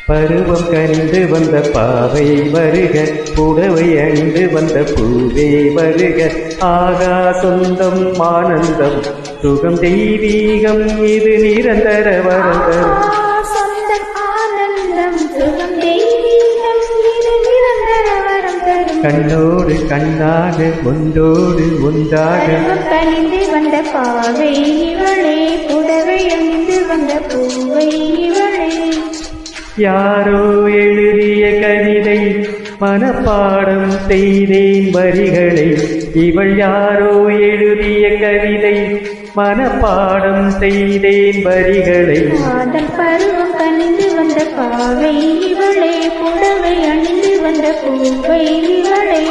பருவம் கனிந்து வந்த பாவை வருக, புடவை அணிந்து வந்த பூவே வருக. ஆகா சொந்தம் ஆனந்தம் சுகம் தெய்வீகம், இது நிரந்தர வரந்தரம். கண்ணோடு கண்ணாக ஒன்றோடு ஒன்றாக கனிந்து வந்த பாவை இவளே, புடவை அணிந்து வந்த பூவை இவளே. யாரோ எழுதிய கவிதை மனப்பாடம் செய்தேன் வரிகளை, இவள் யாரோ எழுதிய கவிதை மனப்பாடம் செய்தேன் வரிகளை. காதல் பருவம் கனிந்து வந்த பாவை இவளே, புடவை அணிந்து வந்த பூவை இவளே.